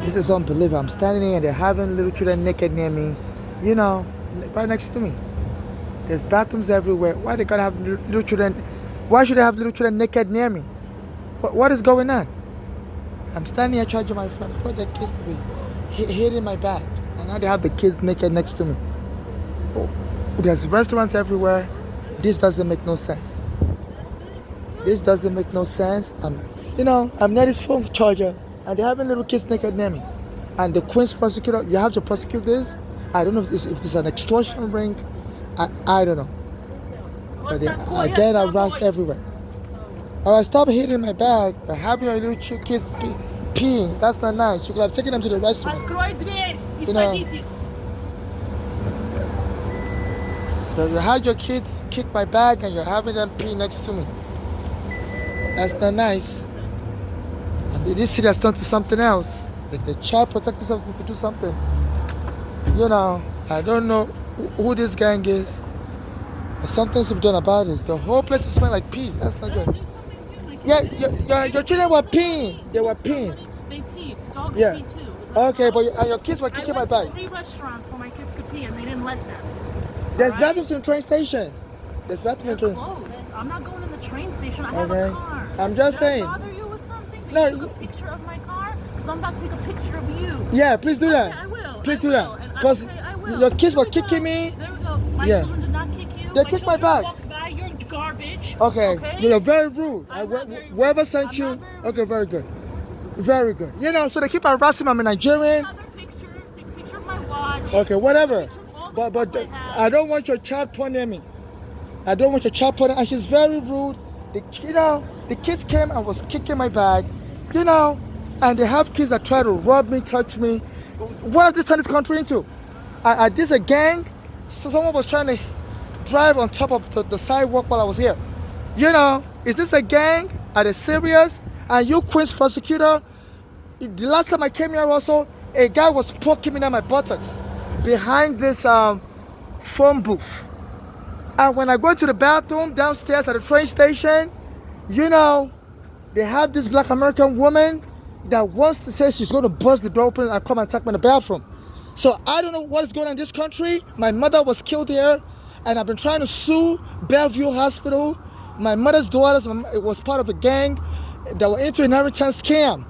This is unbelievable. I'm standing here and they're having little children naked near me, you know, right next to me. There's bathrooms everywhere. Why they gotta have little children? Why should they have little children naked near me? What is going on? I'm standing here charging my phone. I want the kids to be hitting my back. And now they have the kids naked next to me. Oh, there's restaurants everywhere. This doesn't make no sense. This doesn't make no sense. I'm near this phone charger and they're having little kids naked near me. And the Queen's prosecutor, you have to prosecute this. I don't know if it's an extortion ring. I don't know. But they are getting harassed everywhere. Alright, stop hitting my bag. Having your little kids peeing. That's not nice. You could have taken them to the restaurant. You know, you had your kids kick my bag and you're having them pee next to me. That's not nice. And this city has turned to something else. The child protective services to do something. I don't know who this gang is. But something's to be done about this. The whole place is smelling like pee. That's not good. Yeah, your children were peeing. They were peeing. They peed. Dogs Yeah. pee too. Okay, but your kids were kicking my I went bag. to 3 restaurants so my kids could pee and they didn't let them. There's bathrooms in the train station. There's bathrooms in the They're train. closed. I'm not going in the train station. I have Okay. a car. I'm just Did saying. I bother you with something? Can No, you take a picture of my car? Because I'm about to take a picture of you. Yeah, please do that. Okay, I will. Please I do will. that. And Because I will. your kids were There we kicking go. me. There we go. My Yeah. children did not kick you. They kicked my children bag. walked by. You're garbage. Okay. You're very rude. I'm not very rude. Whoever sent I'm you. not very rude. Okay, very good. Very good. So they keep harassing me. I'm a Nigerian. Another picture. Take a picture of my watch. Okay, whatever. Picture of all the But stuff I have. I don't want your child porn near me. I don't want your child porn. And she's very rude. The kids came and was kicking my bag. And they have kids that try to rub me, touch me. What have they turned this country into? This a gang? So someone was trying to drive on top of the sidewalk while I was here. Is this a gang? Are they serious? And you, Queen's prosecutor, the last time I came here also, a guy was poking me in my buttocks behind this phone booth. And when I go to the bathroom downstairs at the train station, they have this black American woman that wants to say she's going to bust the door open and come and attack me in the bathroom. So I don't know what is going on in this country. My mother was killed here, and I've been trying to sue Bellevue Hospital. My mother's daughters was part of a gang that were into inheritance scam.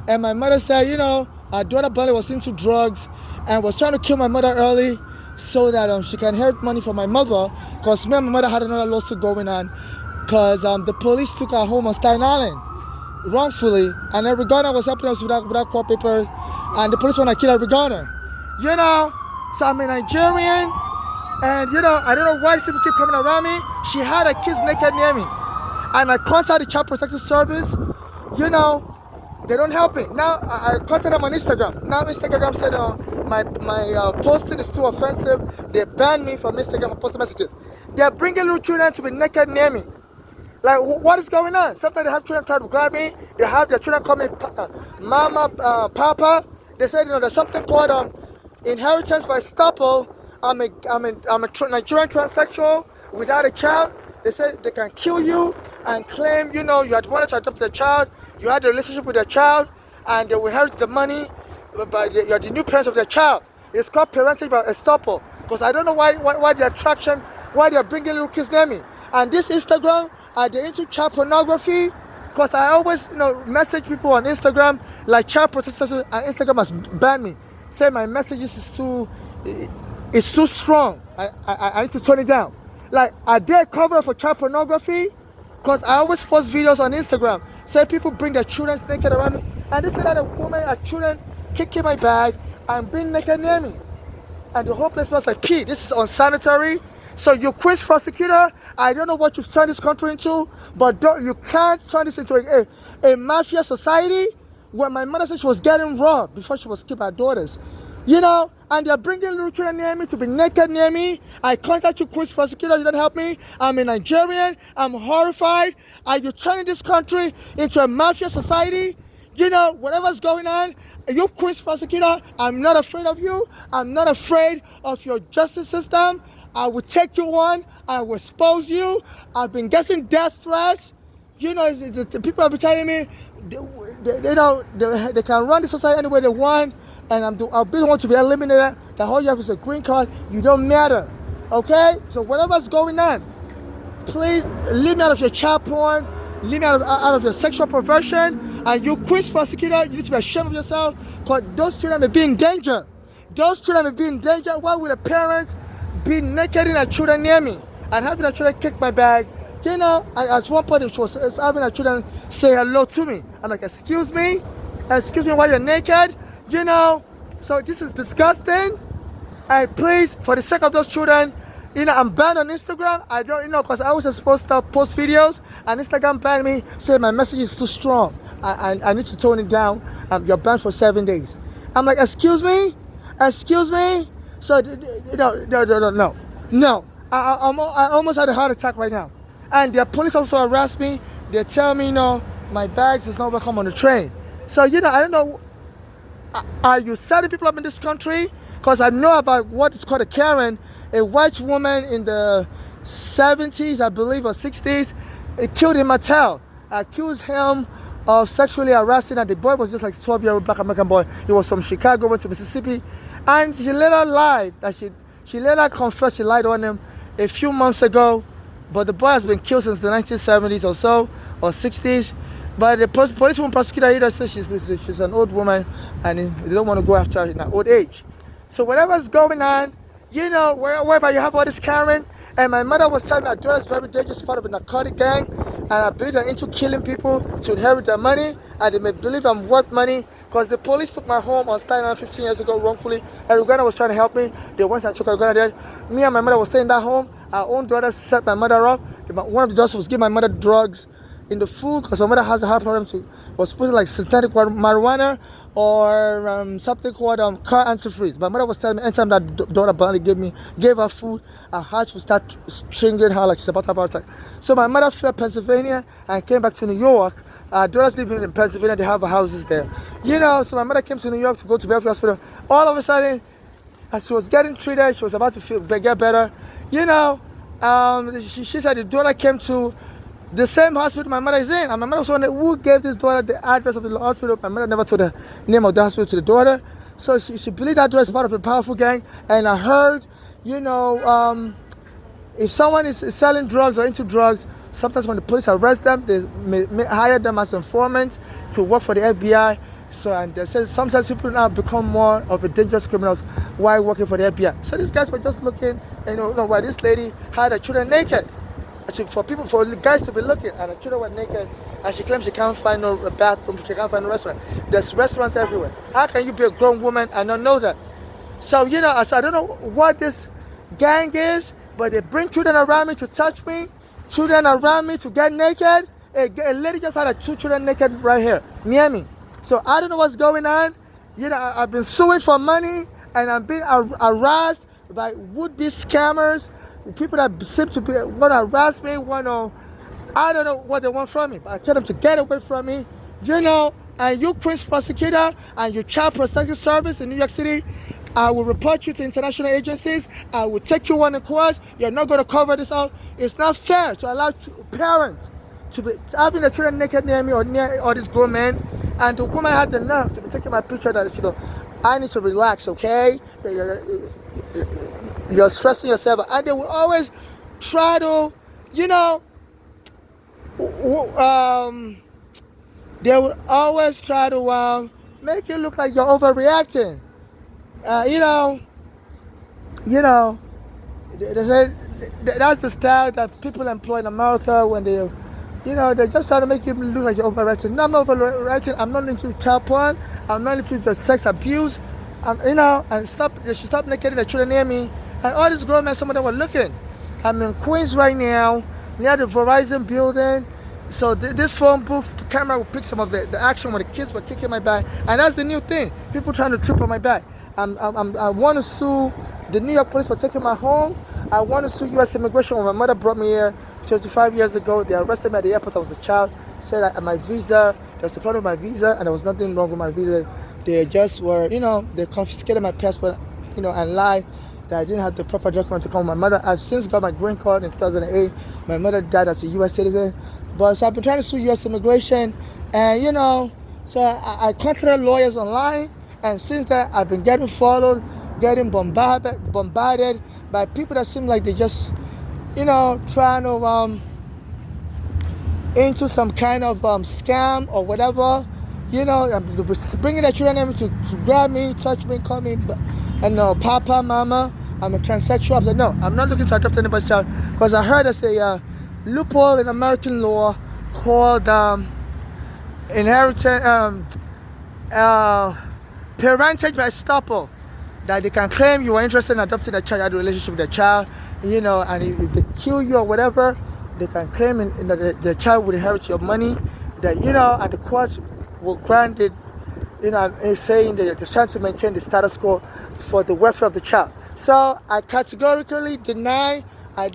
And my mother said, our daughter Bonnie was into drugs and was trying to kill my mother early so that she can inherit money from my mother, because me and my mother had another lawsuit going on because the police took her home on Staten Island wrongfully, and then Regana was helping us without court papers, and the police want to kill her Regana. So I'm a Nigerian, and I don't know why these people keep coming around me. She had her kids naked near me, and I contacted the Child Protective Service. They don't help me. Now I contacted them on Instagram. Now Instagram said my posting is too offensive. They banned me from Instagram for posting messages. They're bringing little children to be naked near me. Like, what is going on? Sometimes they have children try to grab me. They have their children call me Mama, Papa. They said, there's something called inheritance by stupple. I'm a Nigerian transsexual without a child. They said they can kill you and claim, you had wanted to adopt the child. You had a relationship with the child, and they will inherit the money. But you're the new parents of the child. It's called parenting by estoppel. Because I don't know why the attraction, why they're bringing little kids near me. And this Instagram, are they into child pornography? Because I always, message people on Instagram, like Child Protective, and Instagram has banned me. Say my messages is too strong. I need to turn it down. Like, are they a cover for child pornography? Because I always post videos on Instagram. Say people bring their children naked around me. And this is not a woman, her children kicking my bag and being naked near me. And the whole place smells like pee. This is unsanitary. So you, Queen's prosecutor, I don't know what you've turned this country into, but you can't turn this into a mafia society where my mother said she was getting robbed before she was killed by her daughters. And they're bringing little children near me to be naked near me. I contact you, Queen's prosecutor, you don't help me. I'm a Nigerian, I'm horrified. Are you turning this country into a mafia society? Whatever's going on, you, Queen's prosecutor, I'm not afraid of you. I'm not afraid of your justice system. I will take you on. I will expose you. I've been getting death threats. The people have been telling me they can run the society any way they want, and I'll be the one to be eliminated. That all you have is a green card. You don't matter, okay? So whatever's going on, please leave me out of your child porn, leave me out of your sexual perversion, and you Queens prosecutor, you need to be ashamed of yourself, because those children may be in danger. Those children may be in danger. Why would the parents be naked in their children near me and having their children kick my bag? You know, and at one point it was having their children say hello to me. I'm like, excuse me while you're naked, you know? So this is disgusting. And please, for the sake of those children, you know, I'm banned on Instagram. I don't, you know, because I was supposed to post videos, and Instagram banned me, saying my message is too strong. I need to tone it down. You're banned for 7 days. I'm like, excuse me? So, no. I almost had a heart attack right now. And the police also harassed me. They tell me, you know, my bags is not welcome on the train. So, you know, I don't know. Are you setting people up in this country? Because I know about what is called a Karen, a white woman in the 70s, I believe, or 60s, killed in Mattel, accused him of sexually harassing, and the boy was just like a 12-year-old black American boy. He was from Chicago, went to Mississippi, and she later lied. That she later confessed she lied on him a few months ago, but the boy has been killed since the 1970s or so, or 60s. But the policewoman prosecutor either says she's an old woman, and they don't want to go after her in her old age. So whatever's going on, you know, wherever you have all this Karen, and my mother was telling me her daughter's very dangerous, part of a narcotic gang, and I believe they're into killing people to inherit their money, and they may believe I'm worth money, because the police took my home on Staten Island 15 years ago wrongfully, and Uganda was trying to help me. They went and took Uganda dead. Me and my mother was staying in that home. Our own daughter set my mother up. One of the daughters was giving my mother drugs in the food, because my mother has a heart problem, was putting like synthetic marijuana or something called car antifreeze. My mother was telling me anytime that daughter Bonnie gave her food, her heart would start stringing her like she's about to have a heart attack. So my mother fled Pennsylvania and came back to New York. Daughters living in Pennsylvania, they have houses there. You know, so my mother came to New York to go to Bellevue Hospital. All of a sudden, as she was getting treated, she was about to get better. You know, she said the daughter came to the same hospital my mother is in. And my mother was wondering who gave this daughter the address of the hospital. My mother never told the name of the hospital to the daughter. So she believed that daughter is part of a powerful gang. And I heard, you know, if someone is selling drugs or into drugs, sometimes when the police arrest them, they may hire them as informants to work for the FBI. So, and they say sometimes people now become more of a dangerous criminals while working for the FBI. So these guys were just looking, you know, where this lady had her children naked. For guys to be looking, and the children were naked, and she claims she can't find no bathroom, she can't find no restaurant. There's restaurants everywhere. How can you be a grown woman and not know that? So, you know, I don't know what this gang is, but they bring children around me to touch me, children around me to get naked. A lady just had her 2 children naked right here, near me. So I don't know what's going on. You know, I've been suing for money, and I'm being harassed by would-be scammers, people that seem to want to harass me, I don't know what they want from me, but I tell them to get away from me, you know. And you Queens prosecutor and your child protective service in New York City, I will report you to international agencies. I will take you on the court. You're not going to cover this up. It's not fair to allow parents to be having the children naked near me or near all these grown men. And the woman had the nerve to be taking my picture that, you know, I need to relax, okay? You're stressing yourself. And they will always try to, you know, they will always try to make you look like you're overreacting. You know, they say that's the style that people employ in America when they, you know, they just try to make you look like you're overreacting. No, I'm not overreacting. I'm not into child porn. I'm not into the sex abuse. You know, and they should stop naked the children near me. And all these grown men, some of them were looking. I'm in Queens right now, near the Verizon building. So this phone booth camera will pick some of the action when the kids were kicking my back. And that's the new thing. People trying to trip on my back. I want to sue the New York police for taking my home. I want to sue U.S. Immigration. When my mother brought me here 25 years ago, they arrested me at the airport. I was a child. Said that my visa, there was the problem with my visa, and there was nothing wrong with my visa. They just were, you know, they confiscated my passport, you know, and lied that I didn't have the proper document to come. My mother, I've since got my green card in 2008. My mother died as a U.S. citizen. But so I've been trying to sue U.S. Immigration, And so I contacted lawyers online, and since then I've been getting followed, getting bombarded by people that seem like they just, trying to into some kind of scam or whatever, bringing their children in to grab me, touch me, call me, and papa, mama. I'm a transsexual. I was like, no, I'm not looking to adopt anybody's child, because I heard there's a loophole in American law called inheritance, parentage by estoppel, that they can claim you are interested in adopting a child, had a relationship with the child, and if they kill you or whatever, they can claim that the child will inherit your money, that, and the court will grant it, saying that they're trying to maintain the status quo for the welfare of the child. So I categorically deny. I'm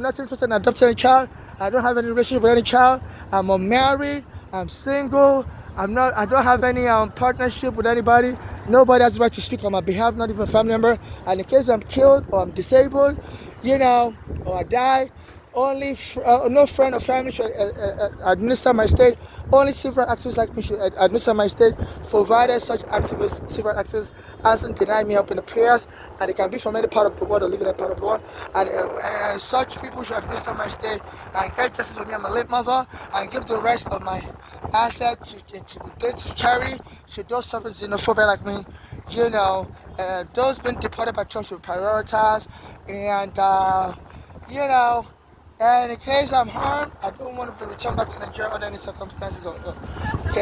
not interested in adopting a child. I don't have any relationship with any child. I'm unmarried. I'm single. I don't have any partnership with anybody. Nobody has the right to speak on my behalf, not even a family member. And in case I'm killed or I'm disabled, or I die, only no friend or family should administer my estate. Only civil activists like me should administer my estate, provided such civil activists hasn't denied me help in the prayers, and it can be from any part of the world or live in any part of the world. And such people should administer my estate and get justice for me and my late mother, and give the rest of my assets to charity, to those suffering xenophobia like me. Those been deported by church should prioritize, and in case I'm harmed, I don't want to be returned back to Nigeria under any circumstances or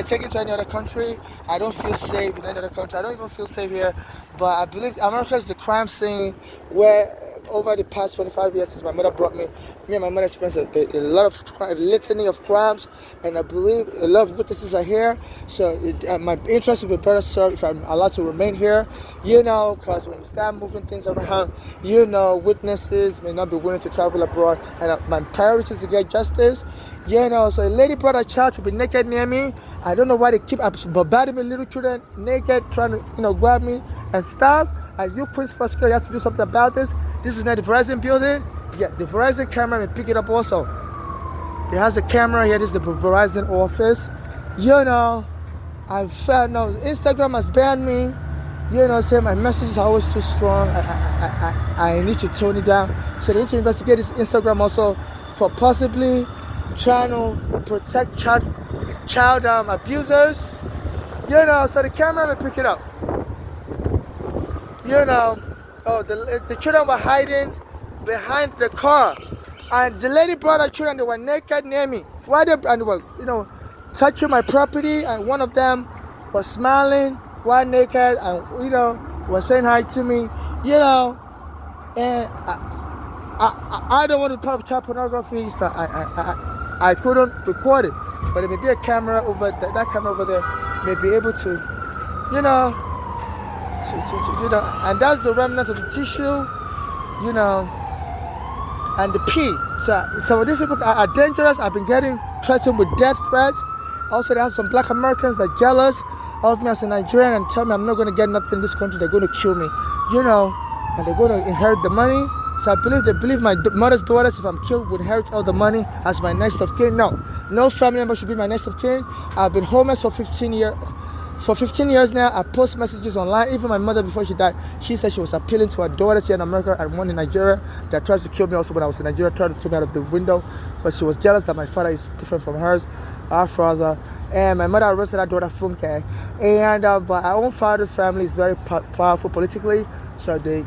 taken to any other country. I don't feel safe in any other country. I don't even feel safe here. But I believe America is the crime scene where over the past 25 years since my mother brought me and my mother experienced a lot of litany of crimes, and I believe a lot of witnesses are here. So my interest will be better served if I'm allowed to remain here, because when you start moving things around, witnesses may not be willing to travel abroad, and my priority is to get justice. So a lady brought a child to be naked near me. I don't know why they keep bombarding me, little children naked, trying to grab me and stuff. And you, Queens First Girl, you have to do something about this. This is not the Verizon building. Yeah, the Verizon camera may pick it up also. It has a camera here. This is the Verizon office. I've found Instagram has banned me. Saying my messages are always too strong. I need to tone it down. So they need to investigate this Instagram also for possibly trying to protect child abusers. So the camera will pick it up. The children were hiding behind the car, and the lady brought her children. They were naked near me. And they were, touching my property, and one of them was smiling while naked, and was saying hi to me. And I don't want to be part of child pornography, so I couldn't record it. But there may be a camera over there. That camera over there may be able to, and that's the remnant of the tissue, and the pee. So these people are dangerous. I've been getting threatened with death threats. Also, they have some black Americans that are jealous of me as a Nigerian and tell me I'm not going to get nothing in this country. They're going to kill me, and they're going to inherit the money. So they believe my mother's daughters, if I'm killed, would inherit all the money as my next of kin. No family member should be my next of kin. I've been homeless for 15 years. For 15 years now, I post messages online. Even my mother, before she died, she said she was appealing to her daughters here in America and one in Nigeria that tried to kill me also when I was in Nigeria, tried to throw me out of the window because she was jealous that my father is different from hers, our father. And my mother arrested her daughter, Funke. But our own father's family is very powerful politically, so they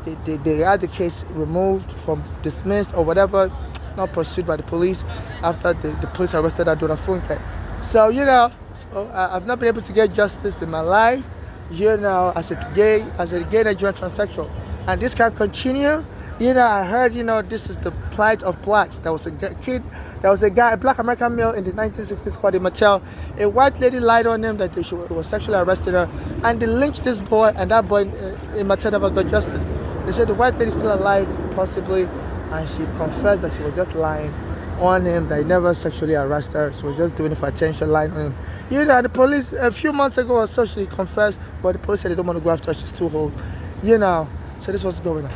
had the case removed from dismissed or whatever, not pursued by the police after the police arrested our daughter, Funke. So, I've not been able to get justice in my life, as a gay Nigerian transsexual. And this can't continue. I heard, this is the plight of blacks. There was a guy, a black American male in the 1960s called Mattel. A white lady lied on him that he was sexually arrested her, and they lynched this boy, and that boy in Mattel never got justice. They said the white lady's still alive, possibly, and she confessed that she was just lying on him, that he never sexually arrested her. She was just doing it for attention, lying on him. The police, a few months ago or so, she confessed, but the police said they don't want to go after her, she's too old. So this was going on.